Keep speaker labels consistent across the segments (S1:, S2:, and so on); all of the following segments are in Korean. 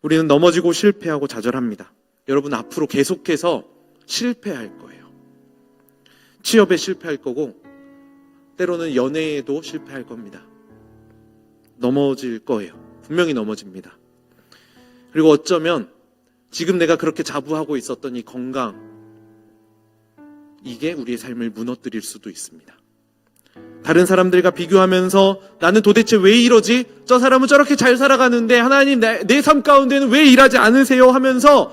S1: 우리는 넘어지고 실패하고 좌절합니다. 여러분, 앞으로 계속해서 실패할 거예요. 취업에 실패할 거고, 때로는 연애에도 실패할 겁니다. 넘어질 거예요. 분명히 넘어집니다. 그리고 어쩌면 지금 내가 그렇게 자부하고 있었던 이 건강, 이게 우리의 삶을 무너뜨릴 수도 있습니다. 다른 사람들과 비교하면서 나는 도대체 왜 이러지? 저 사람은 저렇게 잘 살아가는데 하나님 내 삶 가운데는 왜 일하지 않으세요? 하면서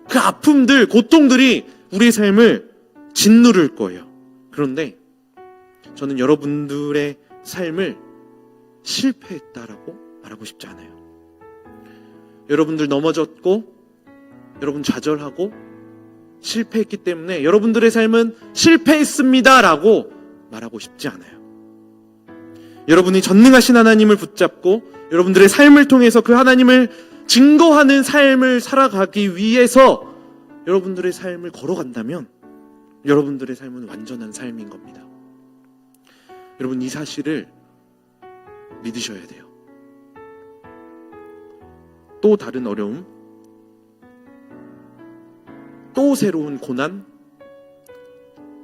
S1: 그 아픔들, 고통들이 우리의 삶을 짓누를 거예요. 그런데 저는 여러분들의 삶을 실패했다라고 말하고 싶지 않아요. 여러분들 넘어졌고, 여러분 좌절하고 실패했기 때문에 여러분들의 삶은 실패했습니다라고 말하고 싶지 않아요. 여러분이 전능하신 하나님을 붙잡고 여러분들의 삶을 통해서 그 하나님을 증거하는 삶을 살아가기 위해서 여러분들의 삶을 걸어간다면 여러분들의 삶은 완전한 삶인 겁니다. 여러분, 이 사실을 믿으셔야 돼요. 또 다른 어려움, 또 새로운 고난,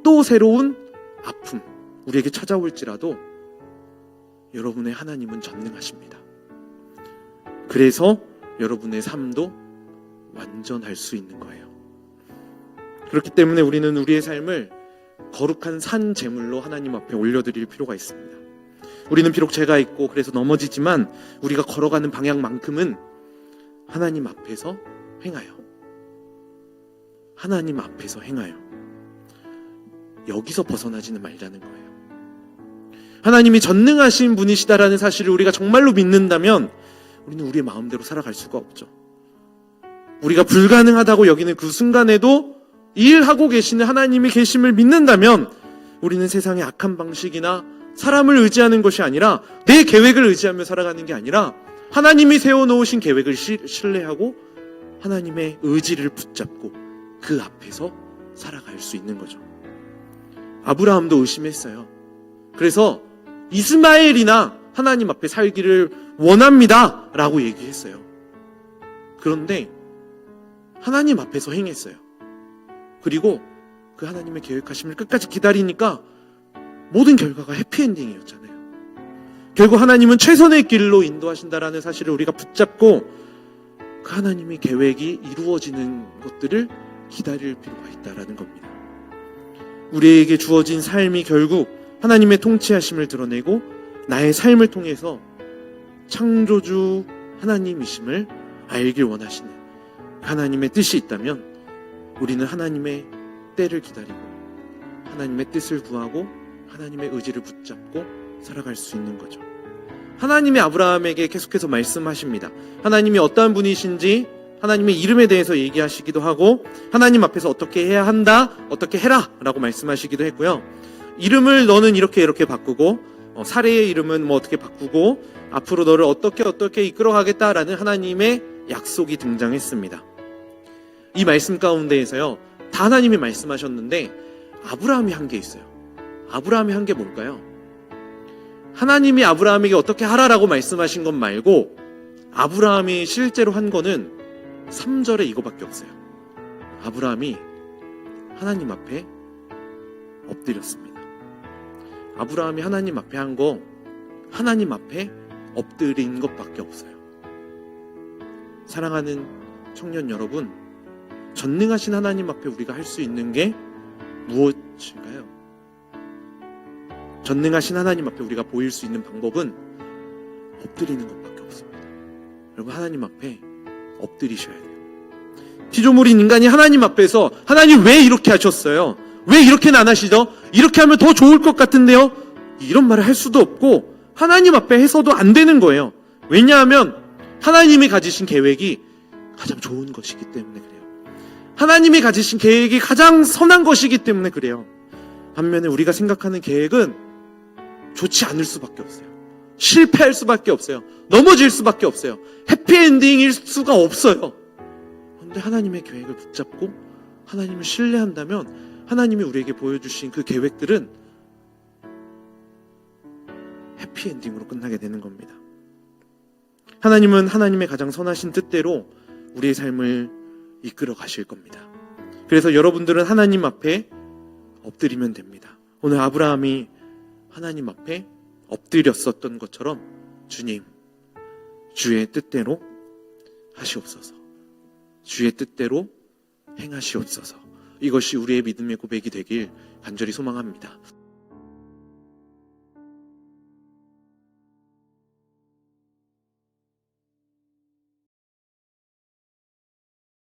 S1: 또 새로운 아픔 우리에게 찾아올지라도 여러분의 하나님은 전능하십니다. 그래서 여러분의 삶도 완전할 수 있는 거예요. 그렇기 때문에 우리는 우리의 삶을 거룩한 산 제물로 하나님 앞에 올려드릴 필요가 있습니다. 우리는 비록 죄가 있고 그래서 넘어지지만 우리가 걸어가는 방향만큼은 하나님 앞에서 행하여, 하나님 앞에서 행하여 여기서 벗어나지는 말자는 거예요. 하나님이 전능하신 분이시다라는 사실을 우리가 정말로 믿는다면 우리는 우리의 마음대로 살아갈 수가 없죠. 우리가 불가능하다고 여기는 그 순간에도 일하고 계시는 하나님이 계심을 믿는다면 우리는 세상의 악한 방식이나 사람을 의지하는 것이 아니라, 내 계획을 의지하며 살아가는 게 아니라 하나님이 세워놓으신 계획을 신뢰하고 하나님의 의지를 붙잡고 그 앞에서 살아갈 수 있는 거죠. 아브라함도 의심했어요. 그래서 이스마엘이나 하나님 앞에 살기를 원합니다 라고 얘기했어요. 그런데 하나님 앞에서 행했어요. 그리고 그 하나님의 계획하심을 끝까지 기다리니까 모든 결과가 해피엔딩이었잖아요. 결국 하나님은 최선의 길로 인도하신다라는 사실을 우리가 붙잡고 그 하나님의 계획이 이루어지는 것들을 기다릴 필요가 있다라는 겁니다. 우리에게 주어진 삶이 결국 하나님의 통치하심을 드러내고 나의 삶을 통해서 창조주 하나님이심을 알길 원하시는 하나님의 뜻이 있다면 우리는 하나님의 때를 기다리고 하나님의 뜻을 구하고 하나님의 의지를 붙잡고 살아갈 수 있는 거죠. 하나님이 아브라함에게 계속해서 말씀하십니다. 하나님이 어떠한 분이신지 하나님의 이름에 대해서 얘기하시기도 하고 하나님 앞에서 어떻게 해야 한다, 어떻게 해라 라고 말씀하시기도 했고요. 이름을 너는 이렇게 바꾸고 사례의 이름은 뭐 어떻게 바꾸고 앞으로 너를 어떻게 이끌어가겠다라는 하나님의 약속이 등장했습니다. 이 말씀 가운데에서요, 다 하나님이 말씀하셨는데 아브라함이 한 게 있어요. 아브라함이 한 게 뭘까요? 하나님이 아브라함에게 어떻게 하라라고 말씀하신 것 말고 아브라함이 실제로 한 거는 3절에 이거밖에 없어요. 아브라함이 하나님 앞에 엎드렸습니다. 아브라함이 하나님 앞에 한 거, 하나님 앞에 엎드린 것밖에 없어요. 사랑하는 청년 여러분, 전능하신 하나님 앞에 우리가 할 수 있는 게 무엇일까요? 전능하신 하나님 앞에 우리가 보일 수 있는 방법은 엎드리는 것밖에 없습니다. 여러분, 하나님 앞에 엎드리셔야 돼요. 피조물인 인간이 하나님 앞에서 하나님 왜 이렇게 하셨어요? 왜 이렇게는 안 하시죠? 이렇게 하면 더 좋을 것 같은데요? 이런 말을 할 수도 없고 하나님 앞에 해서도 안 되는 거예요. 왜냐하면 하나님이 가지신 계획이 가장 좋은 것이기 때문에 그래요. 하나님이 가지신 계획이 가장 선한 것이기 때문에 그래요. 반면에 우리가 생각하는 계획은 좋지 않을 수밖에 없어요. 실패할 수밖에 없어요. 넘어질 수밖에 없어요. 해피엔딩일 수가 없어요. 그런데 하나님의 계획을 붙잡고 하나님을 신뢰한다면 하나님이 우리에게 보여주신 그 계획들은 해피엔딩으로 끝나게 되는 겁니다. 하나님은 하나님의 가장 선하신 뜻대로 우리의 삶을 이끌어 가실 겁니다. 그래서 여러분들은 하나님 앞에 엎드리면 됩니다. 오늘 아브라함이 하나님 앞에 엎드렸었던 것처럼 주님, 주의 뜻대로 하시옵소서. 주의 뜻대로 행하시옵소서. 이것이 우리의 믿음의 고백이 되길 간절히 소망합니다.